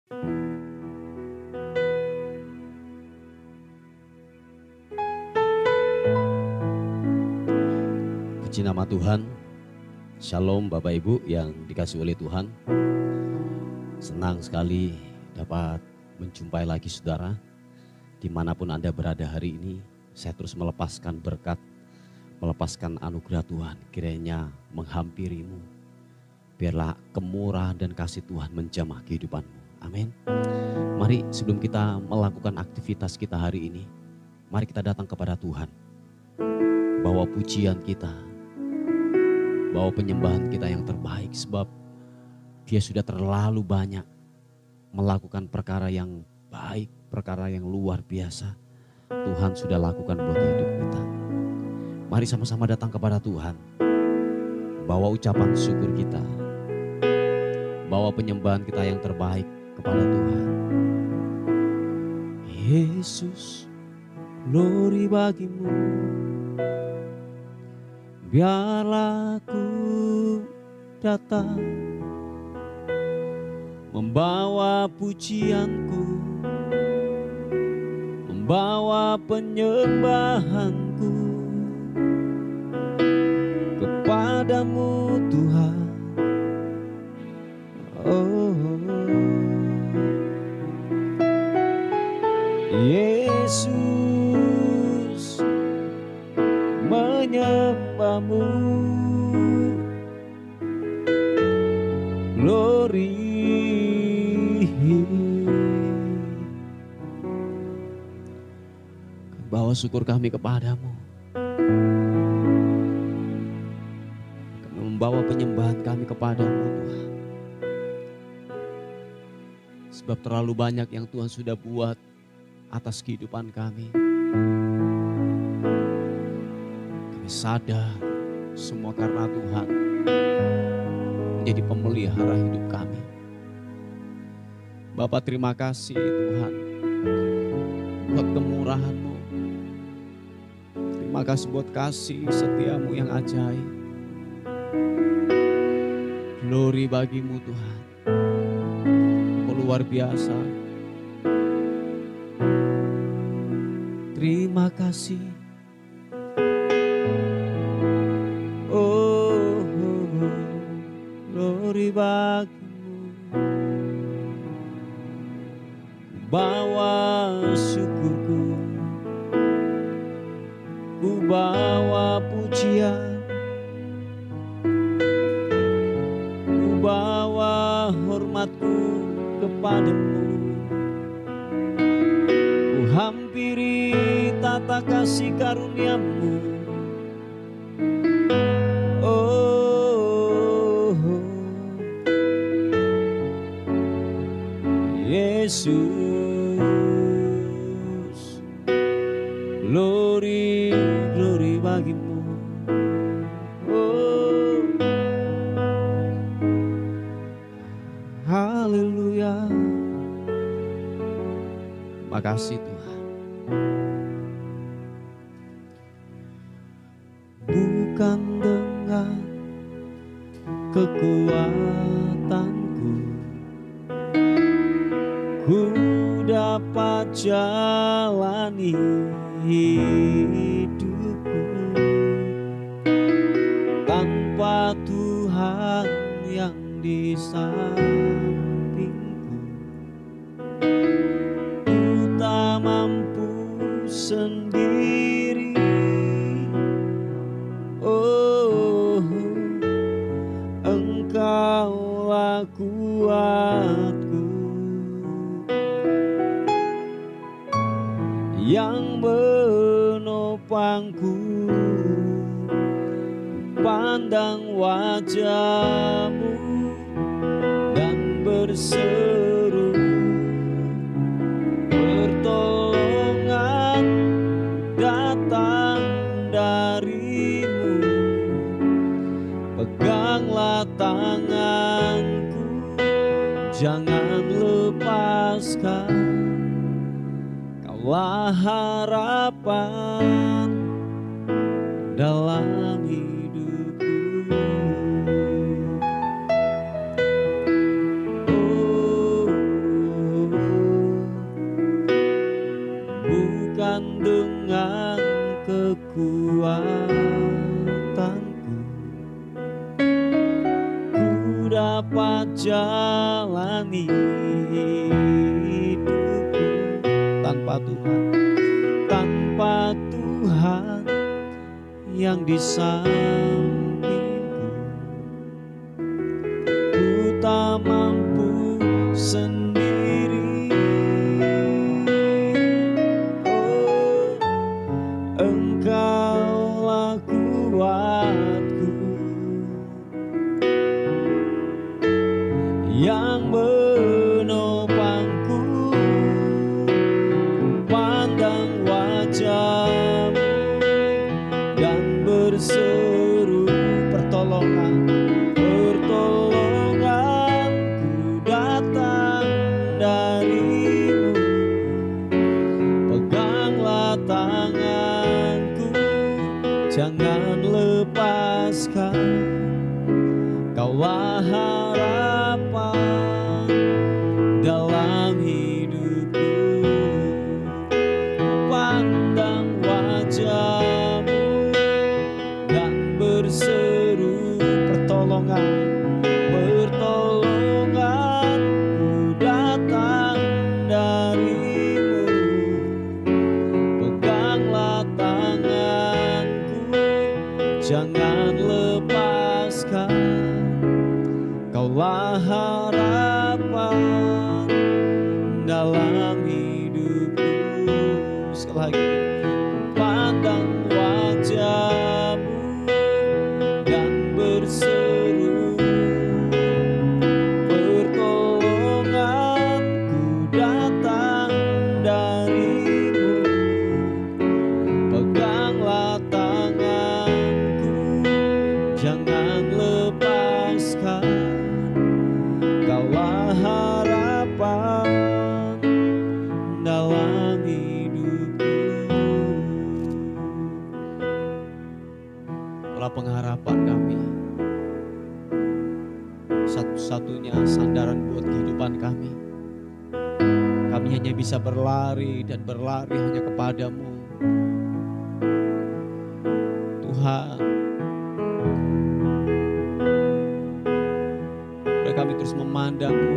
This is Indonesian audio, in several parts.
Puji nama Tuhan. Shalom Bapak Ibu yang dikasihi oleh Tuhan. Senang sekali dapat menjumpai lagi saudara. Dimanapun Anda berada hari ini, saya terus melepaskan berkat, melepaskan anugerah Tuhan. Kiranya menghampirimu. Biarlah kemurahan dan kasih Tuhan menjamah kehidupanmu. Amin. Mari sebelum kita melakukan aktivitas kita hari ini, mari kita datang kepada Tuhan. Bawa pujian kita, bawa penyembahan kita yang terbaik, sebab Dia sudah terlalu banyak melakukan perkara yang baik, perkara yang luar biasa. Tuhan sudah lakukan buat hidup kita. Mari sama-sama datang kepada Tuhan. Bawa ucapan syukur kita, bawa penyembahan kita yang terbaik kepada Tuhan. Yesus, glory bagimu. Biarlah aku datang membawa pujianku, membawa penyembahanku kepadamu Tuhan. Oh, Yesus, menyembahmu, glory. Bawa syukur kami kepadamu, membawa penyembahan kami kepadamu Tuhan. Sebab terlalu banyak yang Tuhan sudah buat atas kehidupan kami. Kami sadar semua karena Tuhan menjadi pemelihara hidup kami. Bapa, terima kasih Tuhan buat kemurahan-Mu. Terima kasih buat kasih setiamu yang ajaib. Glory bagimu Tuhan. Luar biasa. Terima kasih. Oh, glory bagimu. Bawa syukurku, ku bawa pujian, ku bawa hormatku kepadamu. Ku hampiri tata kasih karuniamu. Oh, Yesus, glory, glory bagimu. Oh, haleluya. Terima kasih Tuhan. Bukan dengan kekuatanku ku dapat jalani hidupku, tanpa Tuhan yang di sampingku, ku tak mampu sendiri. Oh, Engkaulah kuatku yang menopangku. Pandang wajah-Mu dan berseru, pertolongan datang dari-Mu. Peganglah tanganku, jangan lepaskan. Kaulah harapan dalam hidupku. Oh, kekuatanku, ku dapat jalani hidupku tanpa Tuhan, tanpa Tuhan yang di sampingku. Ku tak mampu sendiri, oh, Engkaulah kuatku yang menopangku. Pandang wajah-Mu dan berseru pertolongan, pertolonganku datang dari-Mu. Peganglah tanganku, jangan lepaskan, Kaulah harapan dalam hidupku. Pandang wajah-Mu dan berseru pertolongan, pertolonganku datang dari-Mu. Peganglah tanganku, jangan lepaskan, Kaulah harapan dalam hidupku. Sekali lagi, pandang wajah-Mu dan berseru pertolonganku datang dari-Mu. Peganglah tanganku, jangan lepaskan, Kaulah harapan dalam hidupku. Kaulah pengharapan kami, satu-satunya sandaran buat kehidupan kami. Kami hanya bisa berlari dan berlari hanya kepadamu, Tuhan. Biar kami terus memandang-Mu,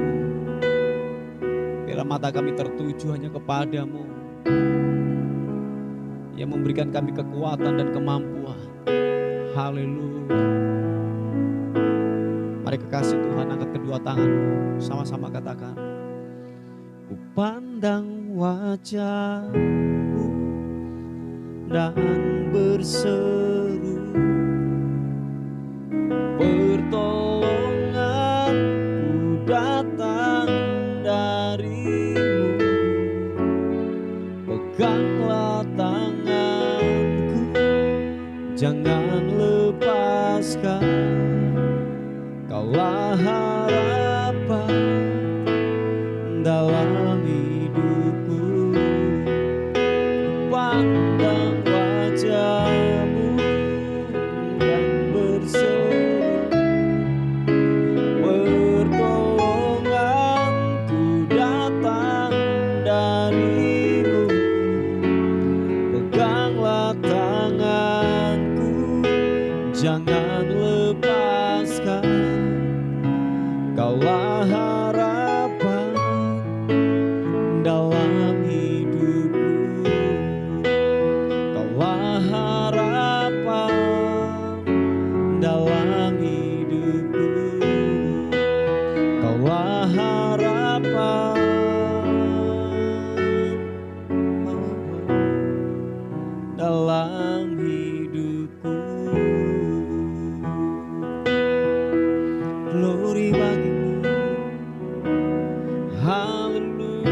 biar mata kami tertuju hanya kepadamu, yang memberikan kami kekuatan dan kemampuan. Haleluya. Mari kekasih Tuhan, angkat kedua tanganmu, sama-sama katakan, ku pandang wajah-Mu dan berseru pertolonganku datang dari-Mu. Peganglah tanganku, jangan lepaskan, Kaulah harapan dalam hidupku. Pandang wajah-Mu dan berseru pertolonganku datang dari-Mu. Peganglah tanganku, jangan lepaskan, Kaulah harapan dalam hidupku. Kaulah harapan dalam hidupku. Kaulah harapan dalam hidupku. Glory bagi-Mu, haleluya.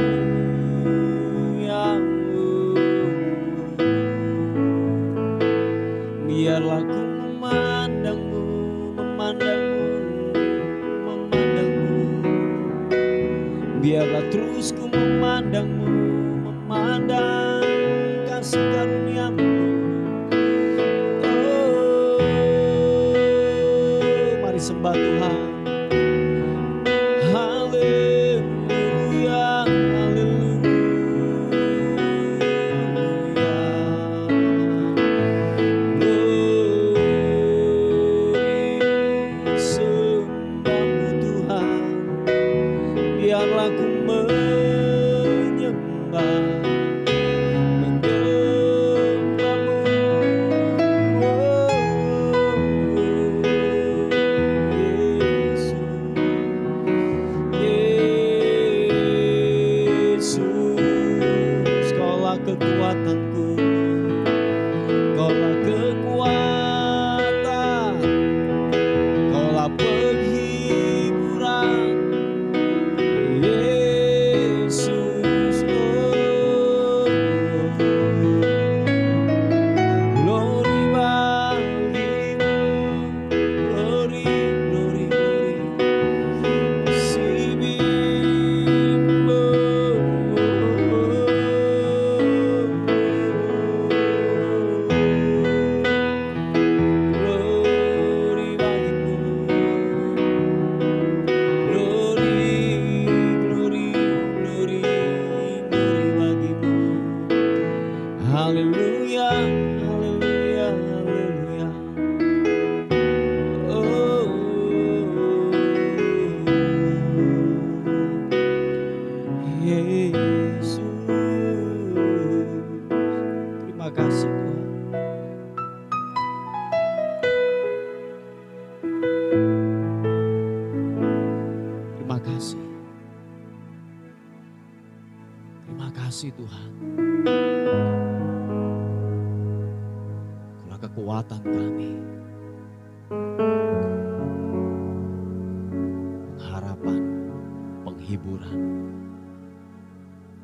Biarlah ku memandang-Mu, memandang-Mu, memandang-Mu. Biarlah terus ku memandang-Mu, memandang kasih karunia-Mu. Oh, mari sembah Tuhan. Haleluya, haleluya. biarlah ku menyembah, menyembah-Mu. Oh, Yesus, Yesus, Kaulah kekuatanku, Kaulah kekuatan, Kaulah penghiburan, Yesus. Oh, glory bagimu, glory, glory, glory, kasih-Mu. Glory bagimu, glory, glory, glory, glory bagimu. Haleluya, haleluya, haleluya. Oh, Yesus. Terima kasih Tuhan. Terima kasih. Terima kasih Tuhan. Kaulah kekuatan kami, pengharapan, penghiburan.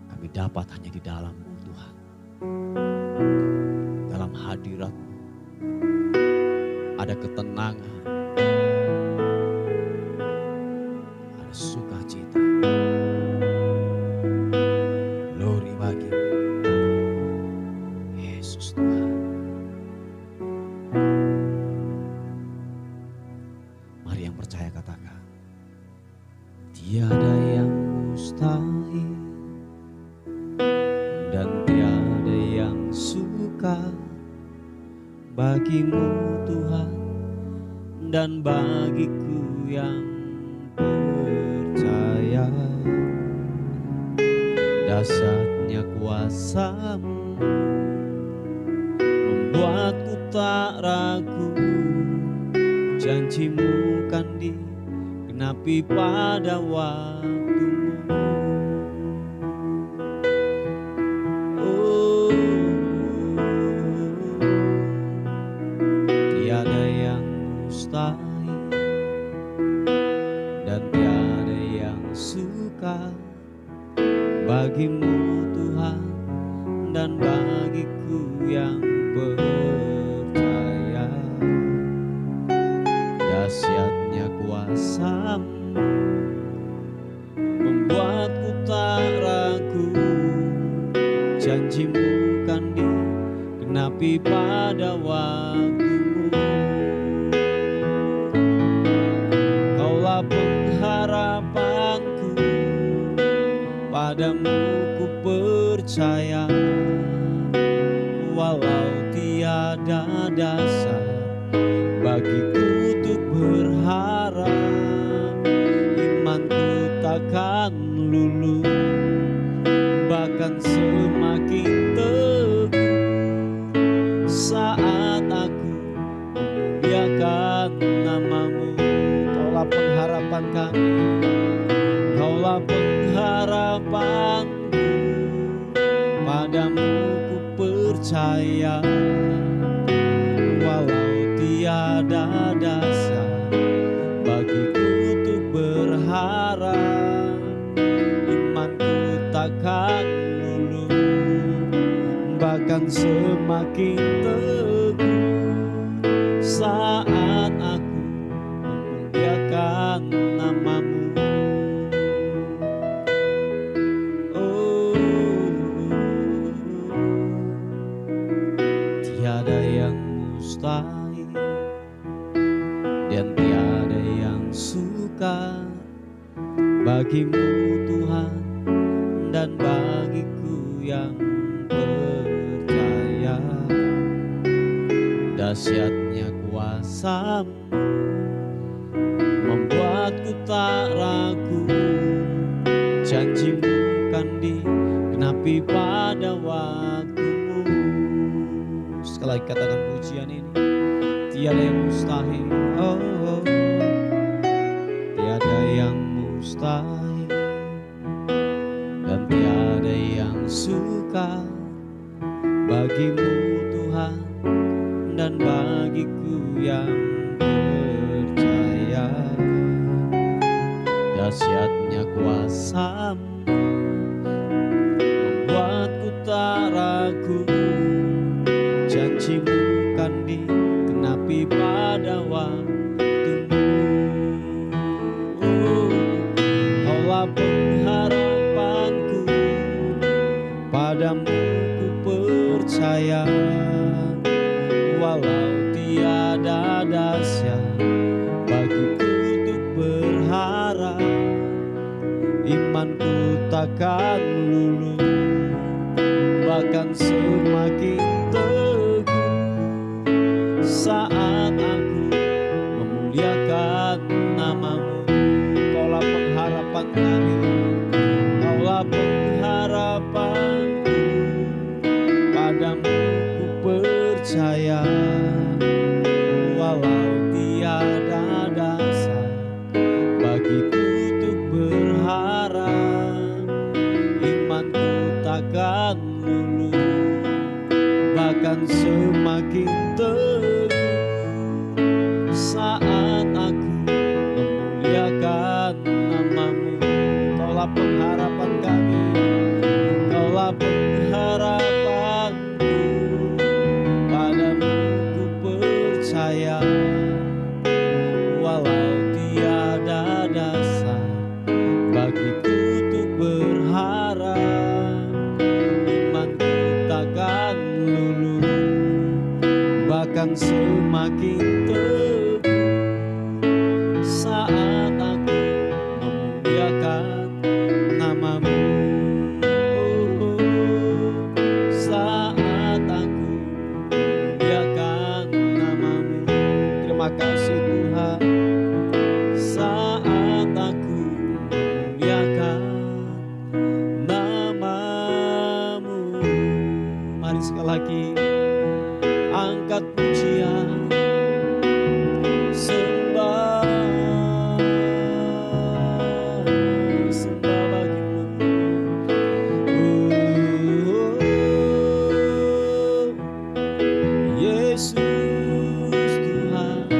Kami dapat hanya di dalam-Mu Tuhan. Dalam hadirat-Mu ada ketenangan, ada sukacita. Glory bagi-Mu, Yesus Tuhan. Mari yang percaya katakan, tiada yang mustahil dan tiada yang sukar bagi-Mu Tuhan, dan bagiku yang percaya. Dahsyatnya kuasa-Mu membuatku tak ragu. Janji-Mu kan digenapi pada waktu-Mu. Oh, tiada yang mustahil dan tiada yang sukar bagi-Mu Tuhan, dan bagiku yang percaya. Dahsyatnya kuasa-Mu membuatku tak ragu. Janji-Mu kan digenapi pada waktu-Mu. Kaulah pengharapanku, padamu ku percaya. Walau tiada dasar bagiku untuk berharap, imanku takkan luluh, bahkan semakin teguh saat aku memuliakan nama-Mu. Kaulah pengharapan kami, Kaulah pengharapanku, padamu ku percaya. Walau tiada dasar bagiku untuk berharap, imanku takkan luluh, bahkan semakin teguh saat aku memuliakan nama-Mu. Oh, tiada yang mustahil dan tiada yang sukar bagi-Mu Tuhan, dan bagiku yang percaya. Dahsyatnya kuasa-Mu membuatku tak ragu. Janjimu kan digenapi pada waktumu. Sekali lagi katakan pujian ini. Tiada yang mustahil, oh, oh. Tiada yang mustahil, dan tiada yang sukar bagimu Tuhan, dan bagiku yang percaya. Dahsyatnya kuasa-Mu membuatku tak ragu. Janji-Mu kan digenapi pada waktumu. Kaulah pengharapanku, padamu ku percaya. Walau tiada dahsyat bagiku untuk berharap, imanku takkan luluh, bahkan semakin teguh saat aku memuliakan nama-Mu. Kaulah pengharapan kami, Kaulah pengharapanku, padamu ku percaya. Walau tiada dasar bagiku untuk berharap, imanku takkan luluh, bahkan semakin teguh saat aku memuliakan nama-Mu. Kaulah pengharapan kami, Kaulah pengharapanku, padamu ku percaya. Walau tiada dasar bagiku untuk berharap, imanku takkan luluh, bahkan semakin teguh saat aku memuliakan nama-Mu. Saat aku memuliakan nama-Mu. Terima kasih Tuhan. Saat aku memuliakan nama-Mu. Mari sekali lagi angkat pujian, sembah bagimu. Yesus Tuhan,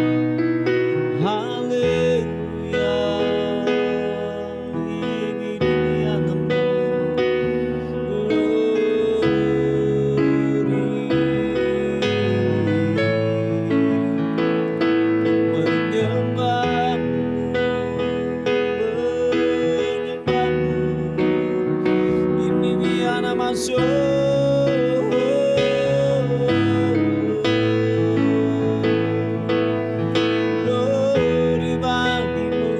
haleluya. Ini dia nama-Mu, glory bagimu.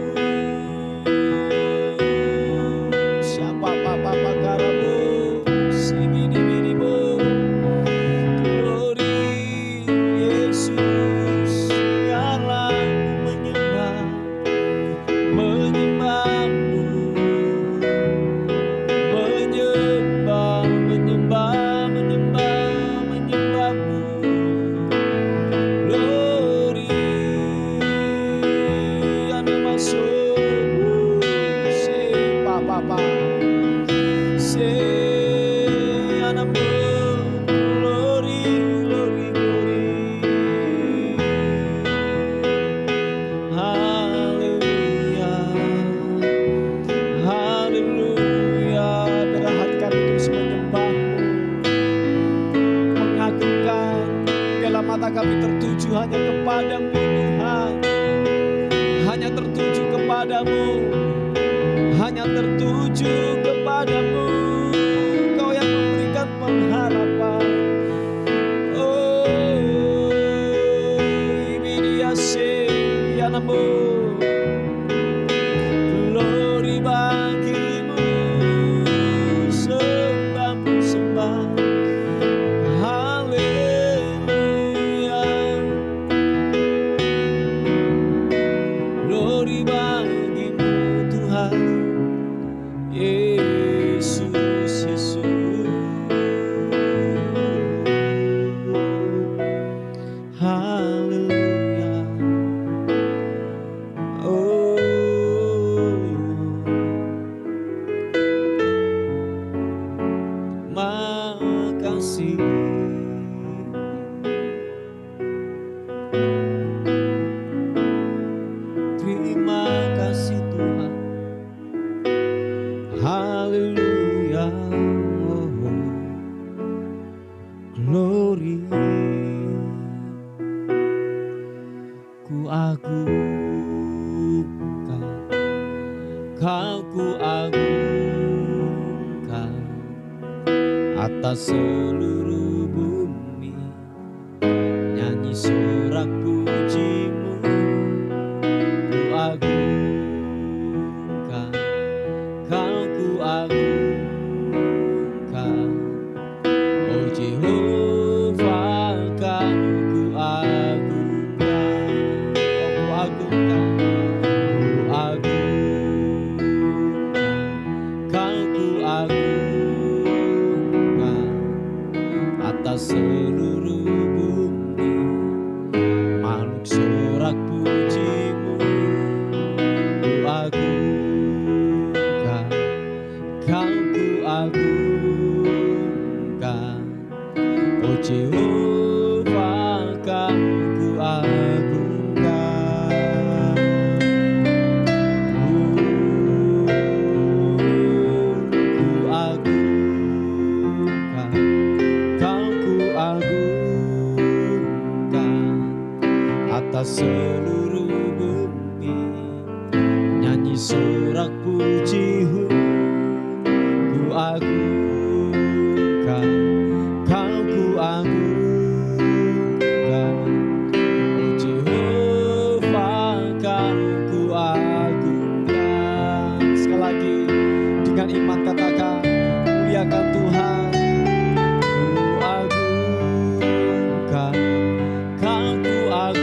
Siapa papa karamu, sibidi-bidimu. Glory Yesus, biarlah ku menyembah-Mu, menyembah-Mu. Glory anamasu, se papa se anamu. Glory, glory, glory. Haleluya, haleluya. Biarlah hati kami terus menyembah-Mu, mengagungkan. Biarlah mata kami tertuju hanya kepadamu Tuhan, hanya tertuju kepadamu, hanya tertuju kepadamu. Kau yang memberikan pengharapan. Oh, ibidiase yanamu. Glory bagimu, sembah-Mu, sembah. Haleluya. Glory bagimu Tuhan. Yesus, Yesus. Haleluya. Oh, makasih. Terima kasih Tuhan. Haleluya. Oh, glory. Ku agungkan, Kau ku agungkan atas seluruh bumi, nyanyi sorak pujimu. Ku agungkan, Kau ku agungkan, oh Jehovah, Kau ku agungkan, Kau ku agungkan, ku agungkan, Kau ku agungkan atas seluruh bumi, makhluk sorak pujimu. Ku agungkan, Kau ku agungkan, oh Jehovah, Kau ku agungkan. Ku agungkan, Kau ku agungkan atas seluruh bumi, nyanyi sorak pujimu. Ku agungkan, Kau ku agungkan, oh Jehovah, Kau ku agungkan. Sekali lagi dengan iman katakan, muliakan Tuhan. Ku agungkan, Kau ku agungkan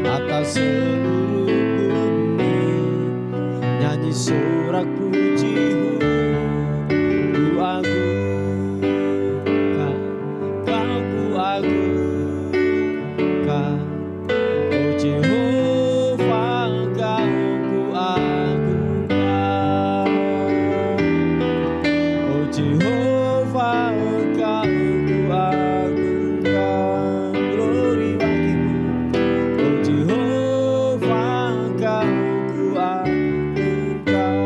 atas seluruh bumi, nyanyi sorak pujimu. Ku agungkan, Kau ku agungkan, oh Jehovah, Kau ku agungkan, oh Jehovah, Kau ku agungkan. Glory bagimu, oh Jehovah, Kau ku agungkan.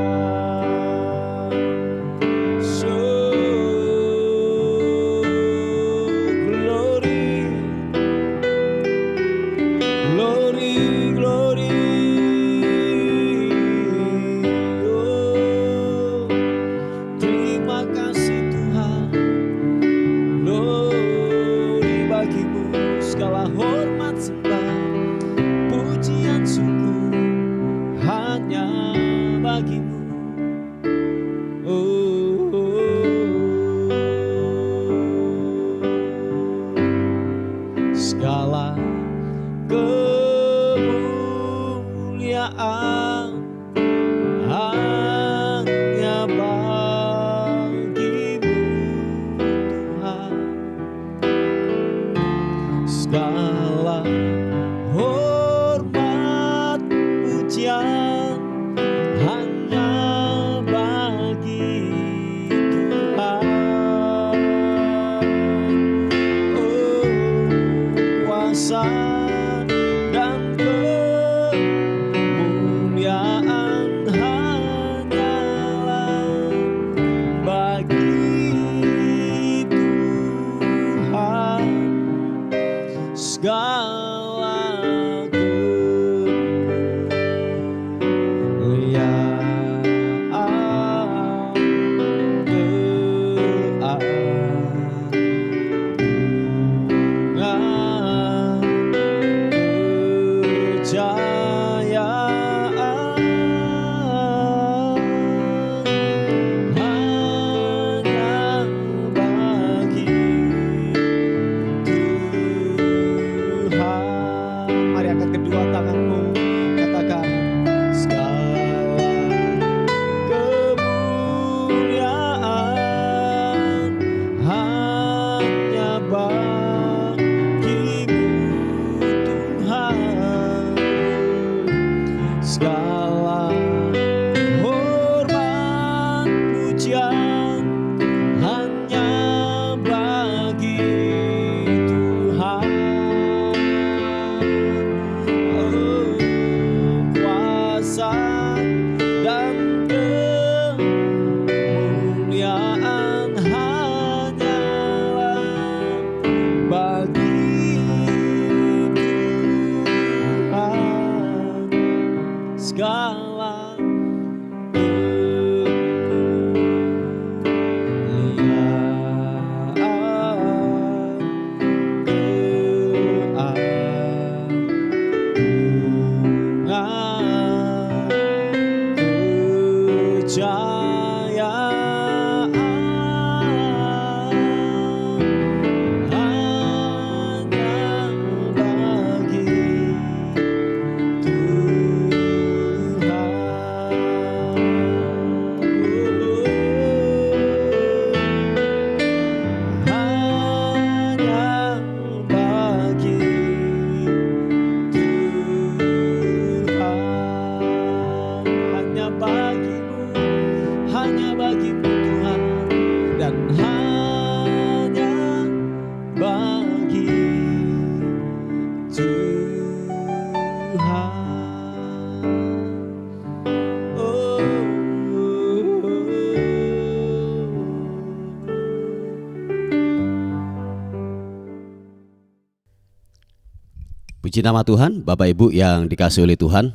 Puji nama Tuhan, Bapak Ibu yang dikasihi oleh Tuhan.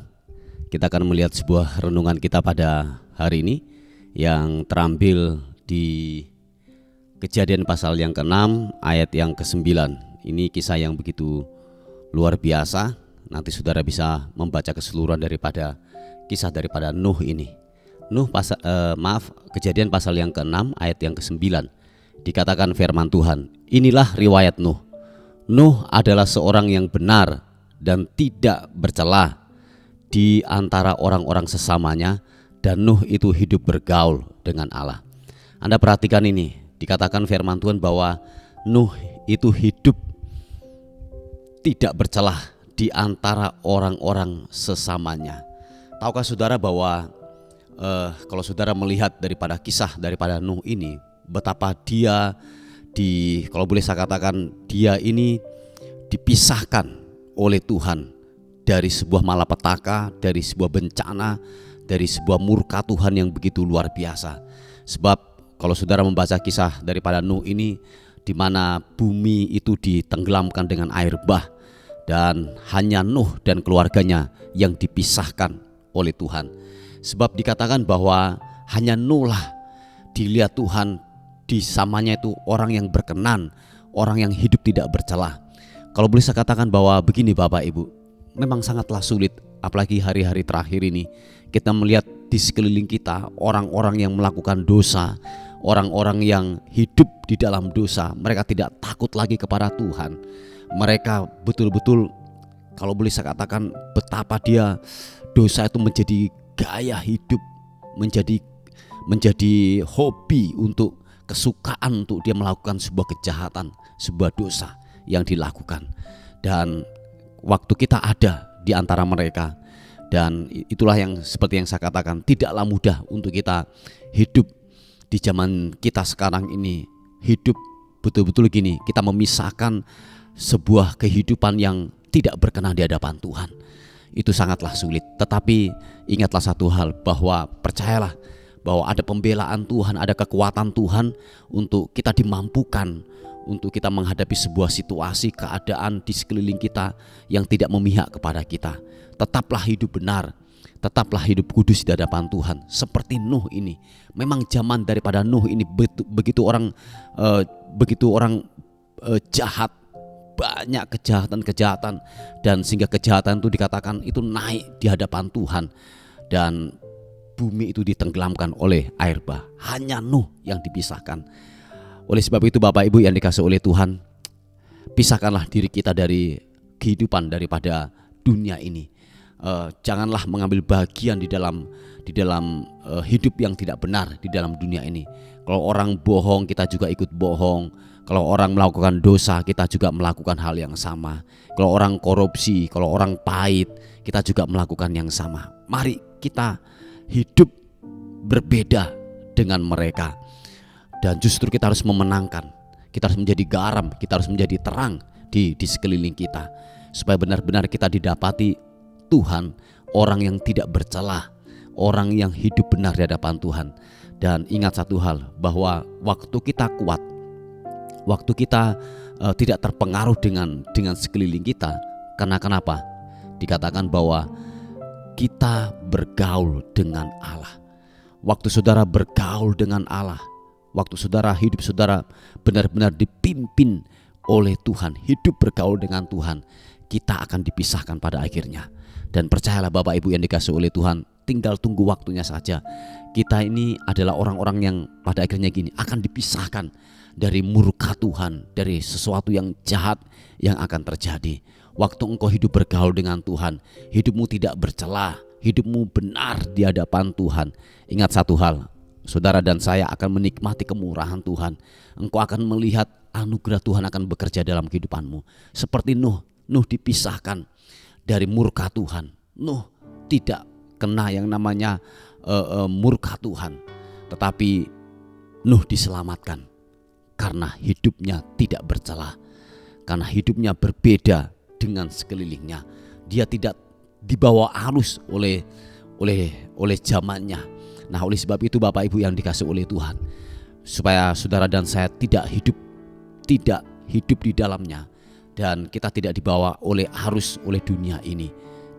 Kita akan melihat sebuah renungan kita pada hari ini yang terambil di Kejadian pasal yang ke-6 ayat yang ke-9. Ini kisah yang begitu luar biasa. Nanti saudara bisa membaca keseluruhan daripada kisah daripada Nuh ini. Kejadian pasal yang ke-6 ayat yang ke-9. Dikatakan firman Tuhan, inilah riwayat Nuh. Nuh adalah seorang yang benar dan tidak bercela di antara orang-orang sesamanya, dan Nuh itu hidup bergaul dengan Allah. Anda perhatikan ini, dikatakan firman Tuhan bahwa Nuh itu hidup tidak bercela di antara orang-orang sesamanya. Tahukah saudara bahwa kalau saudara melihat daripada kisah daripada Nuh ini, betapa dia kalau boleh saya katakan, dia ini dipisahkan oleh Tuhan dari sebuah malapetaka, dari sebuah bencana, dari sebuah murka Tuhan yang begitu luar biasa. Sebab kalau saudara membaca kisah daripada Nuh ini, di mana bumi itu ditenggelamkan dengan air bah, dan hanya Nuh dan keluarganya yang dipisahkan oleh Tuhan. Sebab dikatakan bahwa hanya Nuh lah dilihat Tuhan di samanya itu orang yang berkenan, orang yang hidup tidak bercela. Kalau boleh saya katakan bahwa begini Bapak Ibu, memang sangatlah sulit, apalagi hari-hari terakhir ini kita melihat di sekeliling kita orang-orang yang melakukan dosa, orang-orang yang hidup di dalam dosa. Mereka tidak takut lagi kepada Tuhan. Mereka betul-betul, kalau boleh saya katakan, betapa dia dosa itu menjadi gaya hidup, menjadi hobi, untuk kesukaan untuk dia melakukan sebuah kejahatan, sebuah dosa yang dilakukan. Dan waktu kita ada di antara mereka, dan itulah yang seperti yang saya katakan, tidaklah mudah untuk kita hidup di zaman kita sekarang ini. Hidup betul-betul gini, kita memisahkan sebuah kehidupan yang tidak berkenan di hadapan Tuhan. Itu sangatlah sulit. Tetapi ingatlah satu hal, bahwa percayalah bahwa ada pembelaan Tuhan, ada kekuatan Tuhan untuk kita dimampukan, untuk kita menghadapi sebuah situasi, keadaan di sekeliling kita yang tidak memihak kepada kita. Tetaplah hidup benar, tetaplah hidup kudus di hadapan Tuhan, seperti Nuh ini. Memang zaman daripada Nuh ini begitu orang jahat, banyak kejahatan, dan sehingga kejahatan itu dikatakan itu naik di hadapan Tuhan, dan bumi itu ditenggelamkan oleh air bah. Hanya Nuh yang dipisahkan. Oleh sebab itu Bapak Ibu yang dikasihi oleh Tuhan, pisahkanlah diri kita dari kehidupan daripada dunia ini. Janganlah mengambil bagian di dalam hidup yang tidak benar di dalam dunia ini. Kalau orang bohong, kita juga ikut bohong. Kalau orang melakukan dosa, kita juga melakukan hal yang sama. Kalau orang korupsi, kalau orang pahit, kita juga melakukan yang sama. Mari kita hidup berbeda dengan mereka, dan justru kita harus memenangkan. Kita harus menjadi garam, kita harus menjadi terang di sekeliling kita, supaya benar-benar kita didapati Tuhan, orang yang tidak bercela, orang yang hidup benar di hadapan Tuhan. Dan ingat satu hal, bahwa waktu kita kuat, waktu kita tidak terpengaruh dengan sekeliling kita. Karena kenapa? Dikatakan bahwa kita bergaul dengan Allah. Waktu saudara bergaul dengan Allah, waktu saudara hidup, saudara benar-benar dipimpin oleh Tuhan, hidup bergaul dengan Tuhan, kita akan dipisahkan pada akhirnya. Dan percayalah Bapak Ibu yang dikasihi oleh Tuhan, tinggal tunggu waktunya saja. Kita ini adalah orang-orang yang pada akhirnya gini, akan dipisahkan dari murka Tuhan, dari sesuatu yang jahat yang akan terjadi. Waktu engkau hidup bergaul dengan Tuhan, hidupmu tidak bercela, hidupmu benar di hadapan Tuhan. Ingat satu hal, saudara dan saya akan menikmati kemurahan Tuhan. Engkau akan melihat anugerah Tuhan akan bekerja dalam kehidupanmu. Seperti Nuh dipisahkan dari murka Tuhan. Nuh tidak kena yang namanya murka Tuhan, tetapi Nuh diselamatkan karena hidupnya tidak bercela, karena hidupnya berbeda dengan sekelilingnya. Dia tidak dibawa arus oleh zamannya. Nah, oleh sebab itu Bapak Ibu yang dikasihi oleh Tuhan, supaya saudara dan saya tidak hidup di dalamnya, Dan kita tidak dibawa oleh arus oleh dunia ini.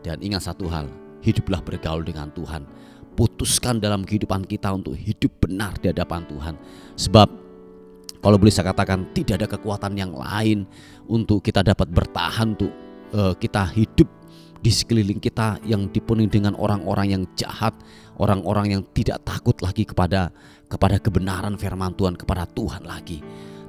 Dan ingat satu hal, hiduplah bergaul dengan Tuhan. Putuskan dalam kehidupan kita untuk hidup benar di hadapan Tuhan. Sebab kalau boleh saya katakan, tidak ada kekuatan yang lain untuk kita dapat bertahan, untuk kita hidup di sekeliling kita yang dipenuhi dengan orang-orang yang jahat, orang-orang yang tidak takut lagi kepada kebenaran firman Tuhan, kepada Tuhan lagi.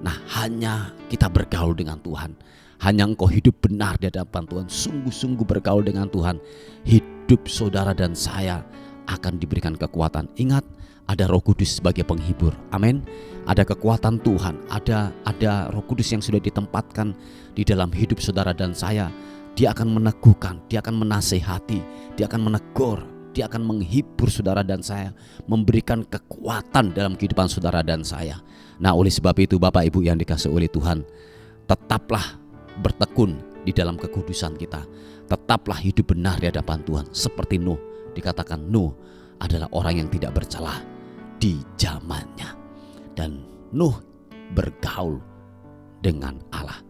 Nah, hanya kita bergaul dengan Tuhan, hanya engkau hidup benar di hadapan Tuhan, sungguh-sungguh bergaul dengan Tuhan, hidup saudara dan saya akan diberikan kekuatan. Ingat, ada Roh Kudus sebagai penghibur. Amin. Ada kekuatan Tuhan, ada Roh Kudus yang sudah ditempatkan di dalam hidup saudara dan saya. Dia akan meneguhkan, dia akan menasehati, dia akan menegur, dia akan menghibur saudara dan saya, memberikan kekuatan dalam kehidupan saudara dan saya. Nah, oleh sebab itu Bapak Ibu yang dikasihi oleh Tuhan, tetaplah bertekun di dalam kekudusan kita. Tetaplah hidup benar di hadapan Tuhan. Seperti Nuh, dikatakan Nuh adalah orang yang tidak bercela di zamannya. Dan Nuh bergaul dengan Allah.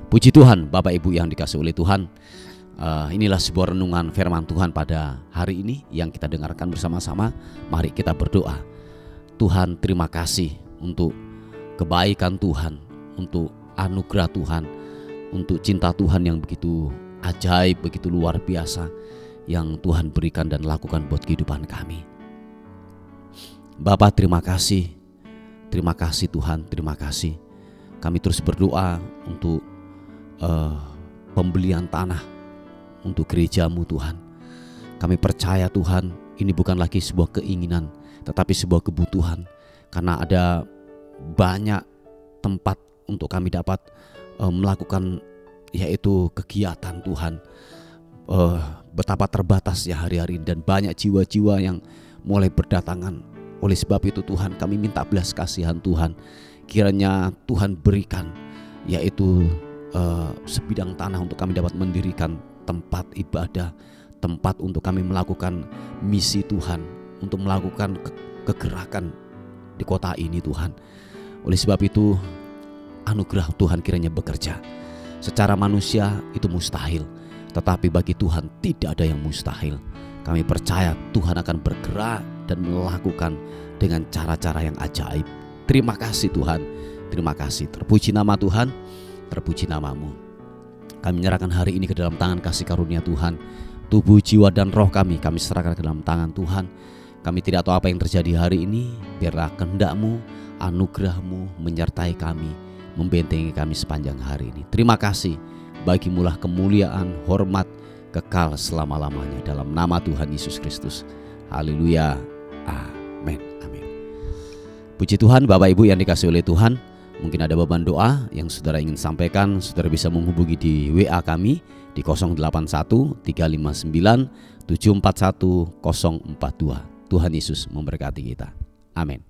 Puji Tuhan Bapak Ibu yang dikasihi oleh Tuhan. Inilah sebuah renungan firman Tuhan pada hari ini yang kita dengarkan bersama-sama. Mari kita berdoa. Tuhan, terima kasih untuk kebaikan Tuhan, untuk anugerah Tuhan, untuk cinta Tuhan yang begitu ajaib, begitu luar biasa yang Tuhan berikan dan lakukan buat kehidupan kami. Bapa, terima kasih Tuhan, terima kasih. Kami terus berdoa untuk pembelian tanah untuk gereja-Mu Tuhan. Kami percaya Tuhan, ini bukan lagi sebuah keinginan, tetapi sebuah kebutuhan. Karena ada banyak tempat untuk kami dapat melakukan yaitu kegiatan Tuhan. Betapa terbatas ya hari-hari, dan banyak jiwa-jiwa yang mulai berdatangan. Oleh sebab itu Tuhan, kami minta belas kasihan Tuhan. Kiranya Tuhan berikan yaitu sebidang tanah untuk kami dapat mendirikan tempat ibadah, tempat untuk kami melakukan misi Tuhan, untuk melakukan kegerakan di kota ini Tuhan. Oleh sebab itu anugerah Tuhan kiranya bekerja. Secara manusia itu mustahil, tetapi bagi Tuhan tidak ada yang mustahil. Kami percaya Tuhan akan bergerak dan melakukan dengan cara-cara yang ajaib. Terima kasih Tuhan, terima kasih. Terpuji nama Tuhan, terpuji nama-Mu. Kami menyerahkan hari ini ke dalam tangan kasih karunia Tuhan. Tubuh, jiwa, dan roh kami serahkan ke dalam tangan Tuhan. Kami tidak tahu apa yang terjadi hari ini. Biarlah kehendak-Mu, anugerah-Mu menyertai kami, membentengi kami sepanjang hari ini. Terima kasih. Bagimulah kemuliaan, hormat, kekal selama-lamanya. Dalam nama Tuhan Yesus Kristus. Haleluya. Amin. Amin. Puji Tuhan Bapak Ibu yang dikasihi oleh Tuhan. Mungkin ada beban doa yang saudara ingin sampaikan, saudara bisa menghubungi di WA kami di 081 359 741 042. Tuhan Yesus memberkati kita. Amin.